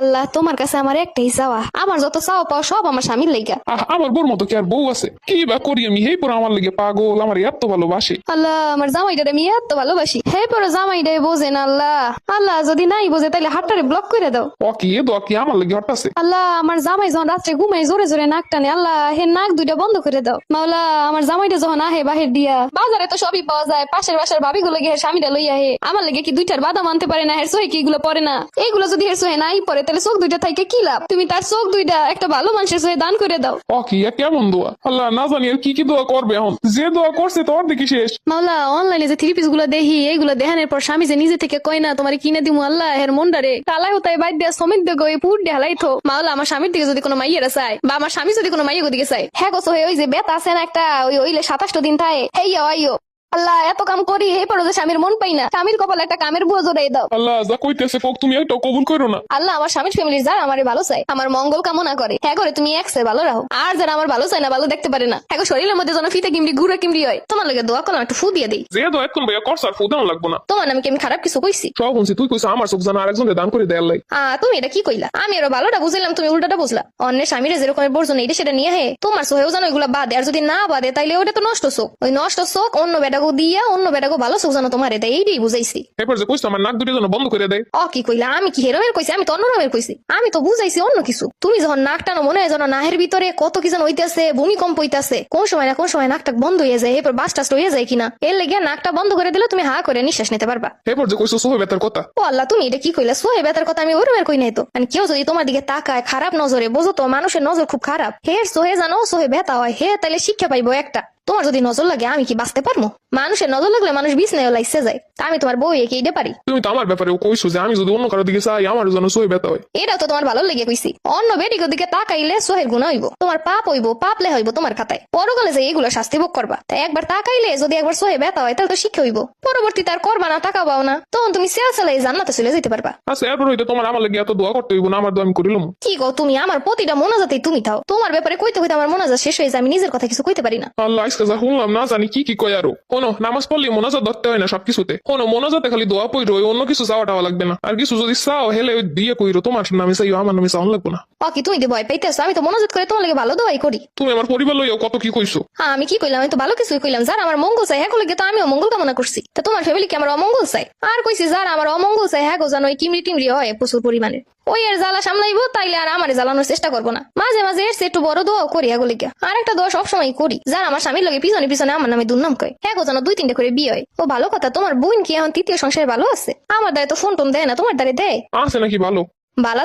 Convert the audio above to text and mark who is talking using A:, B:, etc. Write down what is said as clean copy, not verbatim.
A: আল্লাহ, তোমার কাছে আমার একটাই চাওয়া, আমার যত চাওয়া পাওয়া সব আমার স্বামীর লেগা।
B: আমার বোর মতো কি আর বউ আছে? কি বা করি আমি? হেই পরে আমার লেগে পাগল, আমার এত ভালোবাসে।
A: আল্লাহ, আমার জামাইটারে আমি এত ভালোবাসি, হে পরে জামাইটাই বোঝে না। আল্লাহ আল্লাহ, যদি নাই বোঝে তাহলে হাতটারে ব্লক করে দাও।
B: কি এ দোয়া কি আমার লেগে হঠাৎ?
A: আল্লাহ, আমার জামাই যখন রাত্রে ঘুমাই জোরে জোরে নাক টানে, আল্লাহ হে নাক দুইটা বন্ধ করে দাও। মাওলা, আমার জামাইটা যখন আহে বাহির দিয়া, বাজারে তো সবই পাওয়া যায়, পাশের বাসার ভাবি গুলো গিয়ে স্বামীরা লইয়া হে, আমার লেগে কি দুইটার বাদাম আনতে পারে না? হের সোহে কি এগুলো পরে না? এইগুলো যদি হের সোহে নাই পরে তাহলে চোখ দুইটা থাকে কি লাভ? তুমি তার চোখ দুইটা একটা ভালো মানুষের সোহে দান করে দাও।
B: কি এ কেমন দোয়া? আল্লাহ না জানি আর কি দোয়া করবে এখন। যে দোয়া করছে তো অর্ধেক শেষ।
A: মাওলা, অনলাইনে যে থ্রি পিস গুলো দেখি, এইগুলো দেখানোর পর স্বামী যে নিজে থেকে কয় না তোমার কিনে দিমু, আল্লাহ হের মনডারে কালাই হতাই বাইর দিয়া সমিত দেখো এই পুর ঢালাই থো। মাওলা, আমার স্বামীর দিকে যদি কোনো মাইয়েরা চায় বা আমার স্বামী যদি কোনো মাইয়ের দিকে চায়, হ্যাঁ গোসো ওই যে বেত আছে না একটা, ওই ওইলে 27টা দিন থাকে, হেইয়া আইও। আল্লাহ, এত কাম করি হে পড়ো যে স্বামীর মন পাই না, স্বামীর কপালে একটা কামের বুয়া জোড়াই দাও।
B: আল্লাহ যা কইতেছে কোক তুমি একটা কবুল করো না।
A: আল্লাহ, আমার স্বামীর ফ্যামিলি যারা আমার ভালো চায়, আমার মঙ্গল কামনা করে, হ্যাঁ করে তুমি একসে ভালো রাখো। আর যারা আমার ভালো চায় না, ভালো দেখতে পারে না, হ্যাঁ শরীরের মধ্যে যেন ফিতে কিমড়ি ঘুরে কিমড়ি হয়, তোমার লগে দোয়া করলাম একটু ফু দিয়ে দিই।
B: যে দোয়া এখন ভাইয়া করছ আর ফুদানো লাগবো না।
A: তোমার নামে কি আমি খারাপ কিছু কইছি?
B: সব শুনছি, তুই কইছ আমার চোখ জানা আরেকজনকে দান করে দেয় আল্লাহ।
A: তুমি এটা কি কইলা? আমি আরো ভালোটা বুঝলাম, তুমি উল্টাটা বুঝলা। অন্যের স্বামীরা যেরকম বর্জন এটা সেটা নিয়ে হে তোমার সোহেও জানো এগুলা বাদে, আর যদি না বাদে তাইলে ওটা তো নষ্ট চোখ। ওই নষ্ট চোখ অন্য বেটাকে দিয়া অন্য বেটাকে ভালো চোখ জানো তোমার, এটা এইটাই বুঝাইছি।
B: এরপর যে কইছ আমার নাক দুটো যেন বন্ধ করে দেয়।
A: কি কইলা? আমি কি হেরমের কইছি? আমি তো অন্য রমের কইছি। আমি তো বুঝাইছি অন্য কিছু। তুমি যখন নাক টানো মনে হয় যেন নাহের ভিতরে কত কি যেন হইতেছে, ভূমিকম্প হইতেছে, কোন সময় না কোন সময় নাকটা বন্ধ হয়ে যায়, এরপর বাস টাস হয়ে যায় কিনা, এর লেগে নাকটা বন্ধ করে দিলে তুমি হা করে নিঃশ্বাস নিতে পারবা।
B: এরপর যে কইছ সোহে বেতার কথা।
A: ও আল্লাহ, তুমি এটা কি কইলা? সোহে বেতার কথা আমি ওই রমের কই নাই তো। মানে কেউ যদি তোমার দিকে তাকায় খারাপ নজরে, বোঝো তো মানুষের নজর খুব খারাপ, হে সোহে জানো সোহে বেতা হয়, হে তাইলে শিক্ষা পাইবো একটা। তোমার যদি নজর লাগে আমি কি বাঁচতে পারবো? মানুষের নজর লাগলে মানুষ বিছনায় লাইসে যায়, আমি তোমার বউ একে ইডে পারি।
B: তুমি তো আমার ব্যাপারে কইছো যে আমি যদি অন্য কারোর দিকে চাই আমার যেন সোহে বেতা হয়।
A: এটাও তো তোমার ভালো লেগে কইছি। অন্য বেটিকের দিকে তাকাইলে সোহের গুণা হইব, তোমার পাপ হইব, পাপ লে হইব তোমার খাতায়, পরকালে যে এইগুলো শাস্তি ভোগ করবা। তাই একবার তাকাইলে যদি একবার সোহে বেতা হয় তাহলে তো শিক্ষা হইব, পরবর্তীতে আর করবা না, তাকাবাও না, তখন তুমি সেল সেলাই জান্নাতে চলে যেতে পারবা।
B: আচ্ছা এরপর হইতে তোমার আমার লেগে এত দোয়া করতে হইব না? আমার দোয়া আমি করিলাম।
A: কি গো তুমি? আমার প্রতিটা মোনাজাতেই তুমি থাও, তোমার ব্যাপারে কইতে কইতে আমার মোনাজাত শেষ হয়ে যায়, আমি নিজের কথা কিছু কইতে পারি না।
B: আল্লাহ আজকে যা শুনলাম না জানি কি কি কয় আরো। কোনো নামাজ পড়লে মোনাজাত ধরতে হয় না সবকিছুতে, কোনো মোনাজাতে খালি দোয়া পড়ো, অন্য কিছু চাওয়া টাওয়া লাগবে না। আর কিছু যদি চাও হেলে ওই দিয়ে কইরো, তোমার নামে চাইও আমার নামে চাওয়া লাগবে না।
A: কি তুমি তো ভয় পাইতেছো? আমি তো মোনাজাত করে তোমার লেগে ভালো দোয়াই করি।
B: তুমি আমার পরিবার লইয়াও কত কি কইছো।
A: আমি কি কইলাম? আমি তো ভালো কিছুই কইলাম। যারা আমার মঙ্গল চাই হ্যাঁ লেগে তো আমিও মঙ্গল কামনা করছি। তা তোমার ফ্যামিলি কি আমার অমঙ্গল চাই? আর কইছি যারা আমার অমঙ্গল চাই হ্যাঁ গো জানো ওই কিমরি টিমরি হয় প্রচুর পরিমাণে, ওই এর জ্বালা সামলাইবো, তাইলে আর আমার জ্বালানোর চেষ্টা করবো না। মাঝে মাঝে এর একটু বড় দোয়াও করি হ্যাঁ লেগে। আর একটা দোয়া সবসময় করি, যারা আমার স্বামীর লগে পিছনে পিছনে আমার নামে দুর্নাম কয় হ্যাঁ গো জানো 2-3টে করে বিয়ে হয়। ও ভালো কথা, তোমার বোন কি এখন তৃতীয় সংসারে ভালো আছে? আমার দ্বারা তো ফোন টোন দেয় না, তোমার দ্বারা দেয়?
B: আছে নাকি ভালো?
A: ভালো